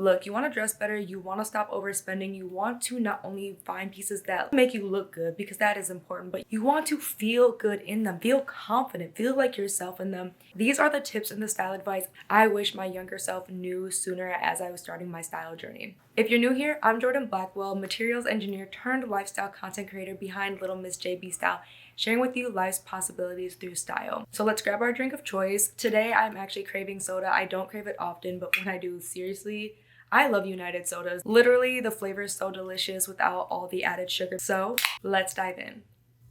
Look, you want to dress better, you want to stop overspending, you want to not only find pieces that make you look good, because that is important, but you want to feel good in them, feel confident, feel like yourself in them. These are the tips and the style advice I wish my younger self knew sooner as I was starting my style journey. If you're new here, I'm Jordan Blackwell, materials engineer turned lifestyle content creator behind Little Miss JB Style, sharing with you life's possibilities through style. So let's grab our drink of choice. Today, I'm actually craving soda. I don't crave it often, but when I do, seriously, I love United sodas. Literally, the flavor is so delicious without all the added sugar. So let's dive in.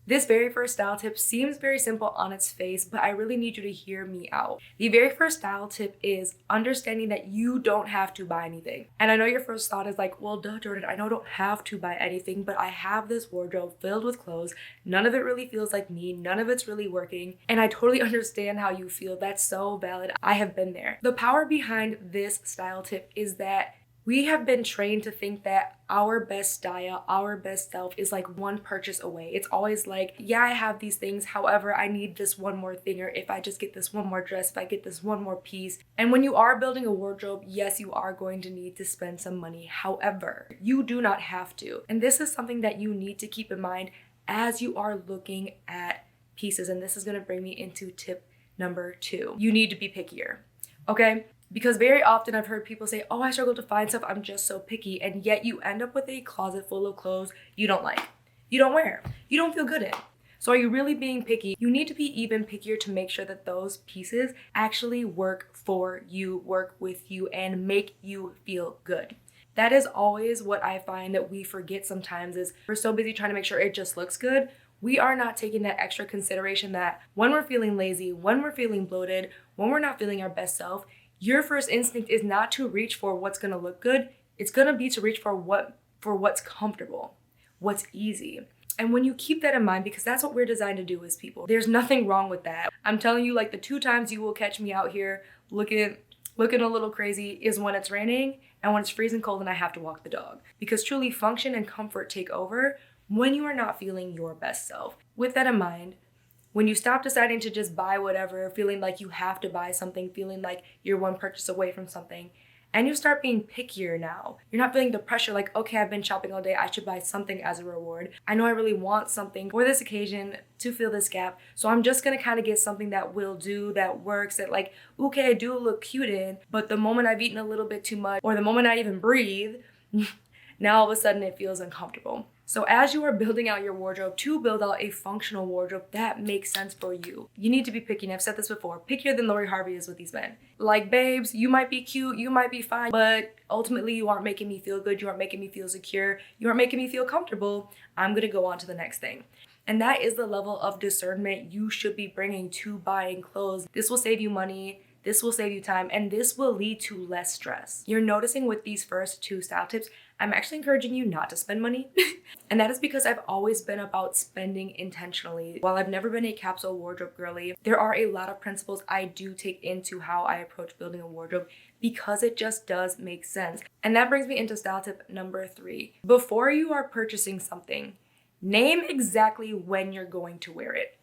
This very first style tip seems very simple on its face, but I really need you to hear me out. The very first style tip is understanding that you don't have to buy anything. And I know your first thought is like, well, duh, Jordan, I know I don't have to buy anything, but I have this wardrobe filled with clothes. None of it really feels like me. None of it's really working. And I totally understand how you feel. That's so valid. I have been there. The power behind this style tip is that we have been trained to think that our best style, our best self is like one purchase away. It's always like, yeah, I have these things. However, I need this one more thing, or if I just get this one more dress, if I get this one more piece. And when you are building a wardrobe, yes, you are going to need to spend some money. However, you do not have to. And this is something that you need to keep in mind as you are looking at pieces. And this is going to bring me into tip number 2. You need to be pickier. Okay? Because very often I've heard people say, oh, I struggle to find stuff, I'm just so picky. And yet you end up with a closet full of clothes you don't like, you don't wear, you don't feel good in. So are you really being picky? You need to be even pickier to make sure that those pieces actually work for you, work with you, and make you feel good. That is always what I find that we forget sometimes is we're so busy trying to make sure it just looks good. We are not taking that extra consideration that when we're feeling lazy, when we're feeling bloated, when we're not feeling our best self, your first instinct is not to reach for what's going to look good. It's going to be to reach for what's comfortable, what's easy. And when you keep that in mind, because that's what we're designed to do as people, there's nothing wrong with that. I'm telling you, like the 2 times you will catch me out here looking a little crazy is when it's raining and when it's freezing cold and I have to walk the dog. Because truly function and comfort take over when you are not feeling your best self. With that in mind, when you stop deciding to just buy whatever, feeling like you have to buy something, feeling like you're one purchase away from something, and you start being pickier now. You're not feeling the pressure like, okay, I've been shopping all day, I should buy something as a reward. I know I really want something for this occasion to fill this gap, so I'm just gonna kind of get something that will do, that works, that like, okay, I do look cute in, but the moment I've eaten a little bit too much, or the moment I even breathe, now all of a sudden it feels uncomfortable. So as you are building out your wardrobe to build out a functional wardrobe that makes sense for you, you need to be picky. And I've said this before, pickier than Lori Harvey is with these men. Like, babes, you might be cute, you might be fine, but ultimately you aren't making me feel good, you aren't making me feel secure, you aren't making me feel comfortable. I'm gonna go on to the next thing. And that is the level of discernment you should be bringing to buying clothes. This will save you money, this will save you time, and this will lead to less stress. You're noticing with these first 2 style tips, I'm actually encouraging you not to spend money. And that is because I've always been about spending intentionally. While I've never been a capsule wardrobe girly, there are a lot of principles I do take into how I approach building a wardrobe because it just does make sense. And that brings me into style tip number 3. Before you are purchasing something, name exactly when you're going to wear it.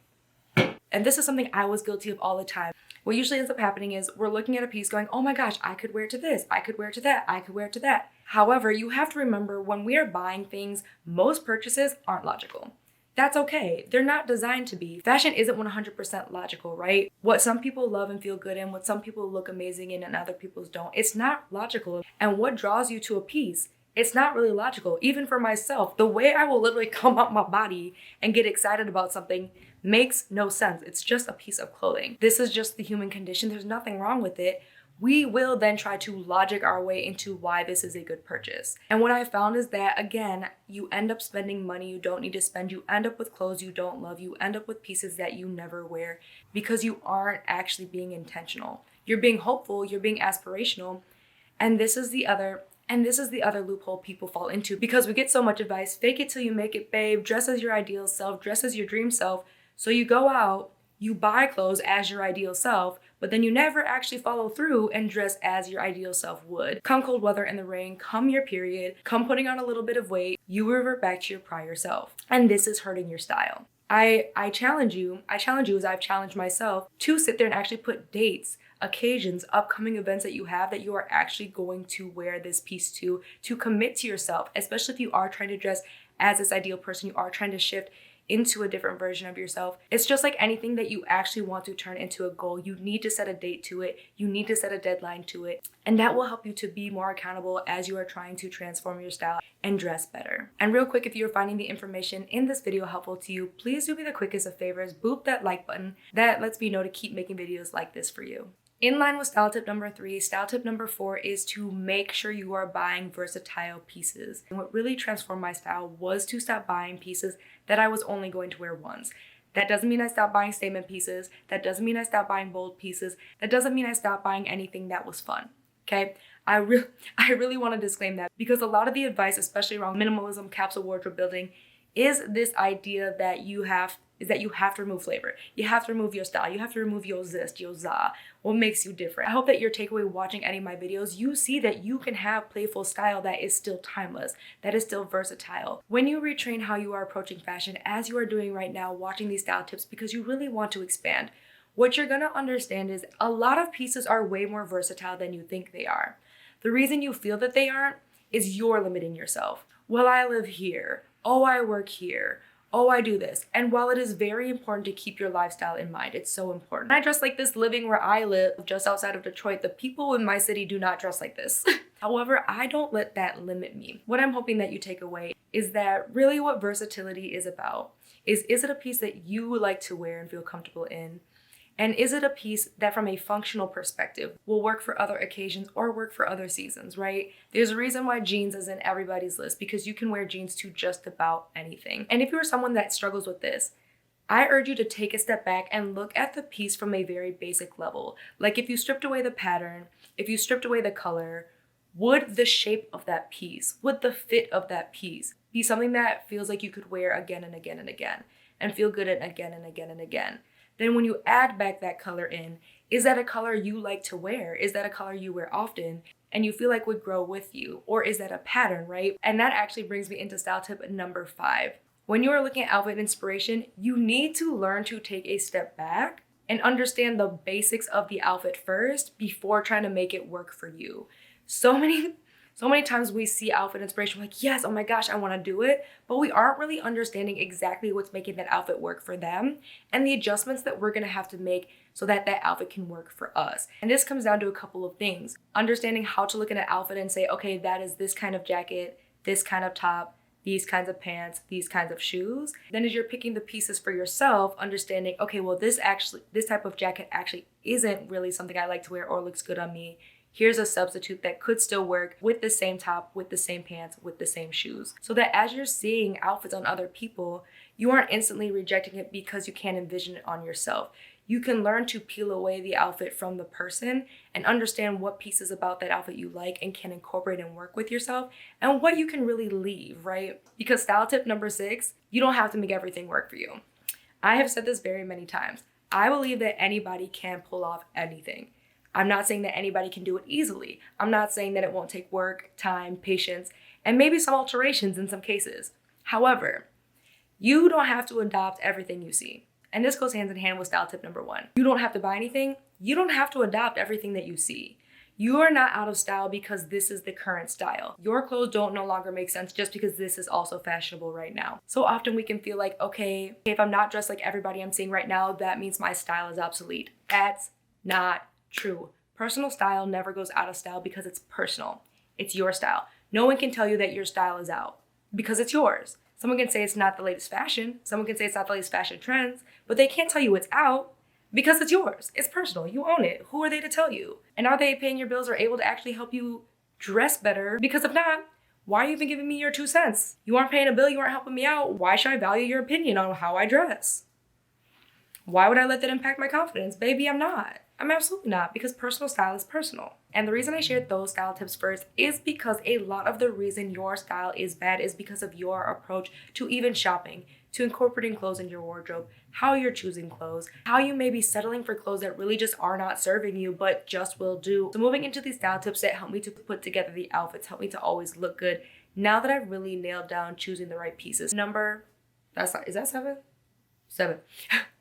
And this is something I was guilty of all the time. What usually ends up happening is we're looking at a piece going, oh my gosh, I could wear to this, I could wear to that, I could wear to that. However, you have to remember when we are buying things, most purchases aren't logical. That's okay. They're not designed to be. Fashion isn't 100% logical, right? What some people love and feel good in, what some people look amazing in and other people's don't, it's not logical. And what draws you to a piece, it's not really logical. Even for myself, the way I will literally come up my body and get excited about something makes no sense. It's just a piece of clothing. This is just the human condition. There's nothing wrong with it. We will then try to logic our way into why this is a good purchase. And what I found is that, again, you end up spending money you don't need to spend. You end up with clothes you don't love. You end up with pieces that you never wear because you aren't actually being intentional. You're being hopeful, you're being aspirational. And this is the other loophole people fall into because we get so much advice. Fake it till you make it, babe. Dress as your ideal self. Dress as your dream self. So you go out, you buy clothes as your ideal self, but then you never actually follow through and dress as your ideal self would. Come cold weather in the rain, come your period, come putting on a little bit of weight, you revert back to your prior self. And this is hurting your style. I challenge you as I've challenged myself to sit there and actually put dates occasions, upcoming events that you have that you are actually going to wear this piece to commit to yourself, especially if you are trying to dress as this ideal person, you are trying to shift into a different version of yourself. It's just like anything that you actually want to turn into a goal. You need to set a date to it. You need to set a deadline to it. And that will help you to be more accountable as you are trying to transform your style and dress better. And real quick, if you're finding the information in this video helpful to you, please do me the quickest of favors. Boop that like button. That lets me know to keep making videos like this for you. In line with style tip number 3, style tip number 4 is to make sure you are buying versatile pieces. And what really transformed my style was to stop buying pieces that I was only going to wear once. That doesn't mean I stopped buying statement pieces. That doesn't mean I stopped buying bold pieces. That doesn't mean I stopped buying anything that was fun. Okay? I really want to disclaim that, because a lot of the advice, especially around minimalism, capsule wardrobe building, is this idea that you have to remove flavor. You have to remove your style. You have to remove your zest, your za, what makes you different. I hope that your takeaway watching any of my videos, you see that you can have playful style that is still timeless, that is still versatile. When you retrain how you are approaching fashion, as you are doing right now, watching these style tips because you really want to expand, what you're gonna understand is a lot of pieces are way more versatile than you think they are. The reason you feel that they aren't is you're limiting yourself. Well, I live here. Oh, I work here. Oh, I do this. And while it is very important to keep your lifestyle in mind, it's so important. I dress like this living where I live, just outside of Detroit. The people in my city do not dress like this. However, I don't let that limit me. What I'm hoping that you take away is that really what versatility is about is it a piece that you would like to wear and feel comfortable in? And is it a piece that from a functional perspective will work for other occasions or work for other seasons, right? There's a reason why jeans is in everybody's list, because you can wear jeans to just about anything. And if you're someone that struggles with this, I urge you to take a step back and look at the piece from a very basic level. Like if you stripped away the pattern, if you stripped away the color, would the shape of that piece, would the fit of that piece be something that feels like you could wear again and again and again and feel good in again and again and again? Then when you add back that color in, is that a color you like to wear? Is that a color you wear often and you feel like would grow with you? Or is that a pattern, right? And that actually brings me into style tip number 5. When you are looking at outfit inspiration, you need to learn to take a step back and understand the basics of the outfit first before trying to make it work for you. So many times we see outfit inspiration, we're like, yes, oh my gosh, I want to do it. But we aren't really understanding exactly what's making that outfit work for them and the adjustments that we're going to have to make so that that outfit can work for us. And this comes down to a couple of things. Understanding how to look at an outfit and say, okay, that is this kind of jacket, this kind of top, these kinds of pants, these kinds of shoes. Then as you're picking the pieces for yourself, understanding, okay, well, this type of jacket actually isn't really something I like to wear or looks good on me. Here's a substitute that could still work with the same top, with the same pants, with the same shoes. So that as you're seeing outfits on other people, you aren't instantly rejecting it because you can't envision it on yourself. You can learn to peel away the outfit from the person and understand what pieces about that outfit you like and can incorporate and work with yourself, and what you can really leave, right? Because style tip number 6, you don't have to make everything work for you. I have said this very many times. I believe that anybody can pull off anything. I'm not saying that anybody can do it easily. I'm not saying that it won't take work, time, patience, and maybe some alterations in some cases. However, you don't have to adopt everything you see. And this goes hand in hand with style tip number 1. You don't have to buy anything. You don't have to adopt everything that you see. You are not out of style because this is the current style. Your clothes don't no longer make sense just because this is also fashionable right now. So often we can feel like, okay, if I'm not dressed like everybody I'm seeing right now, that means my style is obsolete. That's not true. Personal style never goes out of style because it's personal. It's your style. No one can tell you that your style is out because it's yours. Someone can say it's not the latest fashion. Someone can say it's not the latest fashion trends, but they can't tell you it's out because it's yours. It's personal. You own it. Who are they to tell you? And are they paying your bills or able to actually help you dress better? Because if not, why are you even giving me your 2 cents? You aren't paying a bill. You aren't helping me out. Why should I value your opinion on how I dress? Why would I let that impact my confidence? Baby, I'm not. I'm absolutely not, because personal style is personal. And the reason I shared those style tips first is because a lot of the reason your style is bad is because of your approach to even shopping, to incorporating clothes in your wardrobe, how you're choosing clothes, how you may be settling for clothes that really just are not serving you, but just will do. So moving into these style tips that help me to put together the outfits, help me to always look good, now that I've really nailed down choosing the right pieces. Is that 7? 7.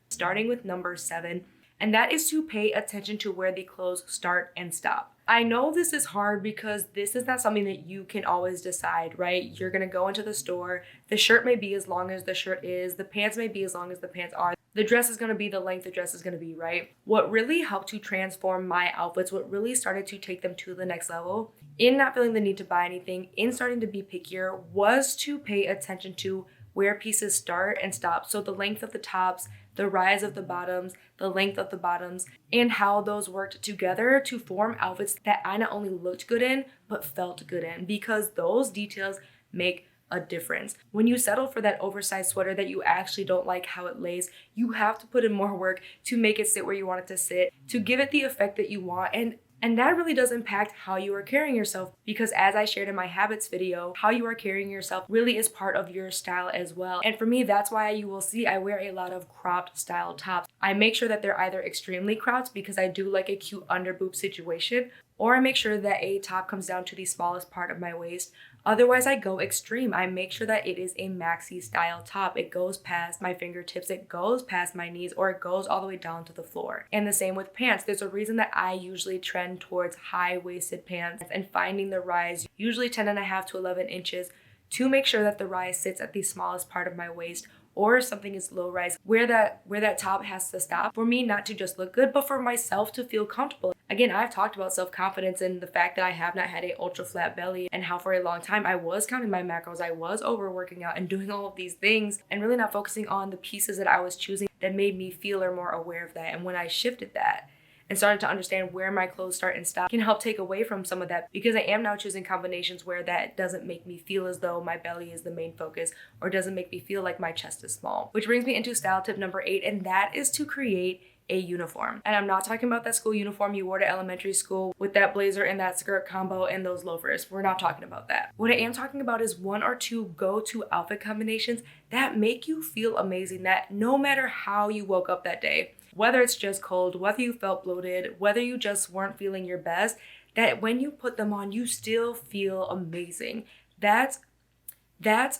Starting with number 7. and that is to pay attention to where the clothes start and stop. I know this is hard because this is not something that you can always decide, right? You're gonna go into the store, the shirt may be as long as the shirt is, the pants may be as long as the pants are, the dress is gonna be the length the dress is gonna be, right? What really helped to transform my outfits, what really started to take them to the next level, in not feeling the need to buy anything, in starting to be pickier, was to pay attention to where pieces start and stop. So the length of the tops, the rise of the bottoms, the length of the bottoms, and how those worked together to form outfits that I not only looked good in, but felt good in, because those details make a difference. When you settle for that oversized sweater that you actually don't like how it lays, you have to put in more work to make it sit where you want it to sit, to give it the effect that you want, and that really does impact how you are carrying yourself, because as I shared in my habits video, how you are carrying yourself really is part of your style as well. And for me, that's why you will see I wear a lot of cropped style tops. I make sure that they're either extremely cropped because I do like a cute under boob situation, or I make sure that a top comes down to the smallest part of my waist. Otherwise, I go extreme. I make sure that it is a maxi style top. It goes past my fingertips, it goes past my knees, or it goes all the way down to the floor. And the same with pants. There's a reason that I usually trend towards high-waisted pants and finding the rise, usually 10.5 to 11 inches, to make sure that the rise sits at the smallest part of my waist, or something is low rise, where that top has to stop for me, not to just look good, but for myself to feel comfortable. Again, I've talked about self-confidence and the fact that I have not had a ultra flat belly, and how for a long time I was counting my macros, I was overworking out and doing all of these things and really not focusing on the pieces that I was choosing that made me feel or more aware of that. And when I shifted that and started to understand where my clothes start and stop, can help take away from some of that, because I am now choosing combinations where that doesn't make me feel as though my belly is the main focus, or doesn't make me feel like my chest is small. Which brings me into style tip number 8, and that is to create a uniform. And I'm not talking about that school uniform you wore to elementary school with that blazer and that skirt combo and those loafers. We're not talking about that. What I am talking about is 1 or 2 go-to outfit combinations that make you feel amazing, that no matter how you woke up that day, whether it's just cold, whether you felt bloated, whether you just weren't feeling your best, that when you put them on, you still feel amazing. That's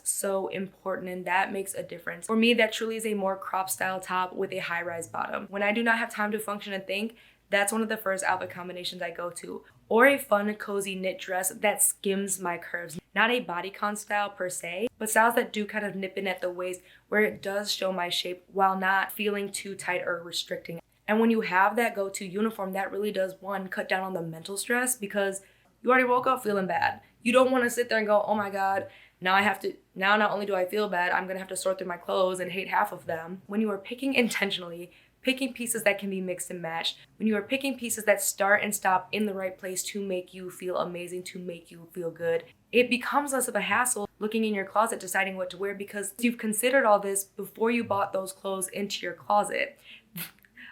so important, and that makes a difference. For me, that truly is a more crop style top with a high-rise bottom. When I do not have time to function and think, that's one of the first outfit combinations I go to. Or a fun, cozy knit dress that skims my curves. Not a bodycon style per se, but styles that do kind of nip in at the waist where it does show my shape while not feeling too tight or restricting. And when you have that go-to uniform, that really does, 1, cut down on the mental stress, because you already woke up feeling bad. You don't want to sit there and go, oh my God, now not only do I feel bad, I'm gonna have to sort through my clothes and hate half of them. When you are picking intentionally, picking pieces that can be mixed and matched, when you are picking pieces that start and stop in the right place to make you feel amazing, to make you feel good, it becomes less of a hassle looking in your closet deciding what to wear, because you've considered all this before you bought those clothes into your closet.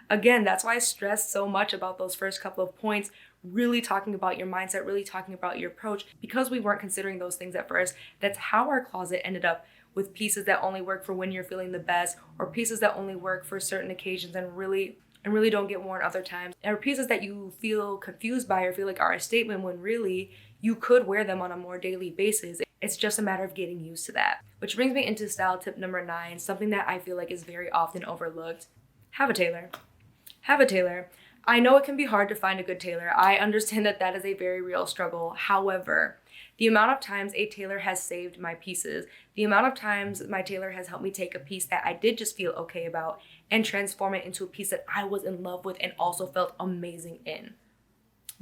Again, that's why I stress so much about those first couple of points, really talking about your mindset, really talking about your approach, because we weren't considering those things at first. That's how our closet ended up with pieces that only work for when you're feeling the best, or pieces that only work for certain occasions and really don't get worn other times, or pieces that you feel confused by or feel like are a statement when really you could wear them on a more daily basis. It's just a matter of getting used to that. Which brings me into style tip number 9, something that I feel like is very often overlooked. Have a tailor. Have a tailor. I know it can be hard to find a good tailor. I understand that that is a very real struggle. However, the amount of times a tailor has saved my pieces, the amount of times my tailor has helped me take a piece that I did just feel okay about and transform it into a piece that I was in love with and also felt amazing in.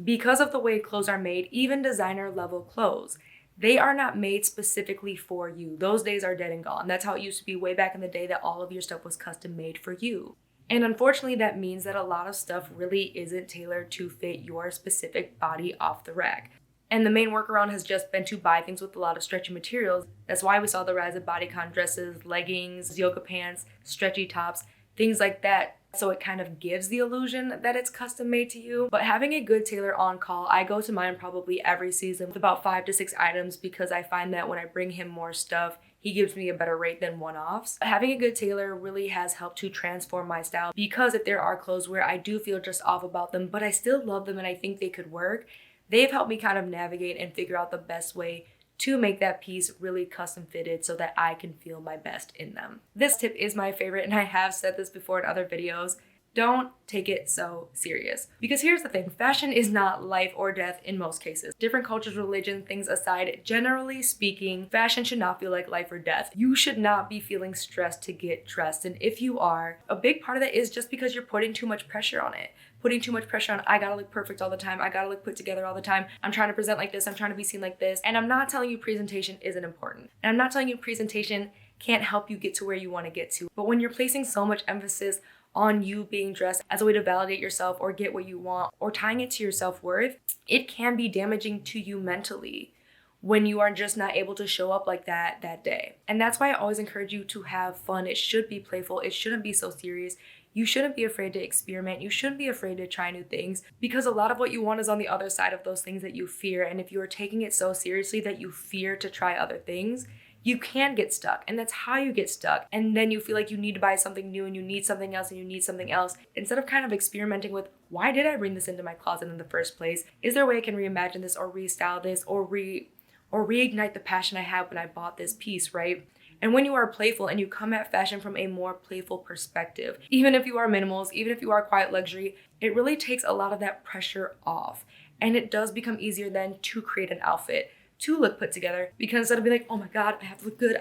Because of the way clothes are made, even designer level clothes, they are not made specifically for you. Those days are dead and gone. That's how it used to be way back in the day, that all of your stuff was custom made for you. And unfortunately, that means that a lot of stuff really isn't tailored to fit your specific body off the rack. And the main workaround has just been to buy things with a lot of stretchy materials. That's why we saw the rise of bodycon dresses, leggings, yoga pants, stretchy tops, things like that. So it kind of gives the illusion that it's custom made to you. But having a good tailor on call, I go to mine probably every season with about 5 to 6 items, because I find that when I bring him more stuff, he gives me a better rate than one-offs. Having a good tailor really has helped to transform my style, because if there are clothes where I do feel just off about them, but I still love them and I think they could work, they've helped me kind of navigate and figure out the best way to make that piece really custom fitted so that I can feel my best in them. This tip is my favorite, and I have said this before in other videos. Don't take it so serious. Because here's the thing, fashion is not life or death in most cases. Different cultures, religion, things aside, generally speaking, fashion should not feel like life or death. You should not be feeling stressed to get dressed. And if you are, a big part of that is just because you're putting too much pressure on it. Putting too much pressure on, I gotta look perfect all the time. I gotta look put together all the time. I'm trying to present like this. I'm trying to be seen like this. And I'm not telling you presentation isn't important. And I'm not telling you presentation can't help you get to where you want to get to. But when you're placing so much emphasis on you being dressed as a way to validate yourself or get what you want or tying it to your self-worth, it can be damaging to you mentally when you are just not able to show up like that day. And that's why I always encourage you to have fun. It should be playful. It shouldn't be so serious. You shouldn't be afraid to experiment. You shouldn't be afraid to try new things, because a lot of what you want is on the other side of those things that you fear. And if you are taking it so seriously that you fear to try other things, you can get stuck, and that's how you get stuck. And then you feel like you need to buy something new and you need something else and you need something else. Instead of kind of experimenting with, why did I bring this into my closet in the first place? Is there a way I can reimagine this or restyle this or reignite the passion I had when I bought this piece, right? And when you are playful and you come at fashion from a more playful perspective, even if you are minimals, even if you are quiet luxury, it really takes a lot of that pressure off. And it does become easier then to create an outfit, to look put together, because instead of being like, oh my God, I have to look good,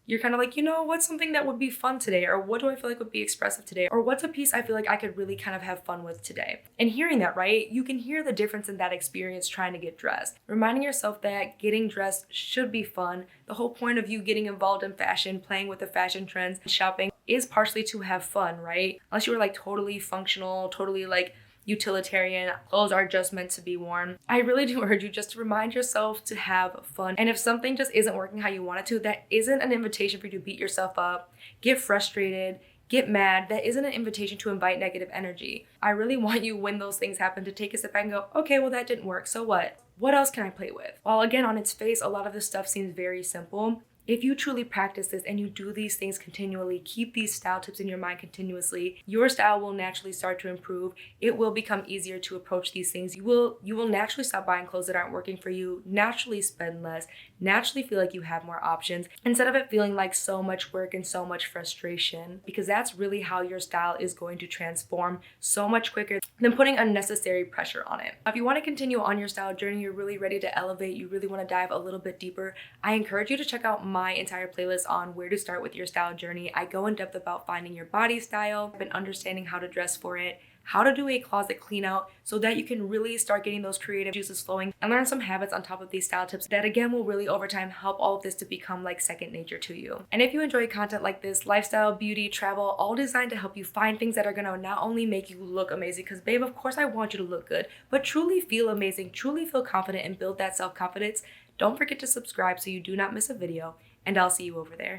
you're kind of like, what's something that would be fun today? Or what do I feel like would be expressive today? Or what's a piece I feel like I could really kind of have fun with today? And hearing that, right, you can hear the difference in that experience trying to get dressed. Reminding yourself that getting dressed should be fun. The whole point of you getting involved in fashion, playing with the fashion trends, shopping is partially to have fun, right? Unless you were like totally functional, totally like utilitarian, clothes are just meant to be worn. I really do urge you just to remind yourself to have fun. And if something just isn't working how you want it to, that isn't an invitation for you to beat yourself up, get frustrated, get mad. That isn't an invitation to invite negative energy. I really want you, when those things happen, to take a step back and go, okay, well, that didn't work. So what? What else can I play with? While again, on its face, a lot of this stuff seems very simple. If you truly practice this and you do these things continually, keep these style tips in your mind continuously, your style will naturally start to improve. It will become easier to approach these things. You will naturally stop buying clothes that aren't working for you, naturally spend less, naturally feel like you have more options, instead of it feeling like so much work and so much frustration, because that's really how your style is going to transform so much quicker than putting unnecessary pressure on it. If you want to continue on your style journey, you're really ready to elevate, you really want to dive a little bit deeper, I encourage you to check out my entire playlist on where to start with your style journey. I go in depth about finding your body style and understanding how to dress for it, how to do a closet clean out so that you can really start getting those creative juices flowing and learn some habits on top of these style tips that again will really over time help all of this to become like second nature to you. And if you enjoy content like this, lifestyle, beauty, travel, all designed to help you find things that are gonna not only make you look amazing, because babe, of course I want you to look good, but truly feel amazing, truly feel confident and build that self-confidence, don't forget to subscribe so you do not miss a video, and I'll see you over there.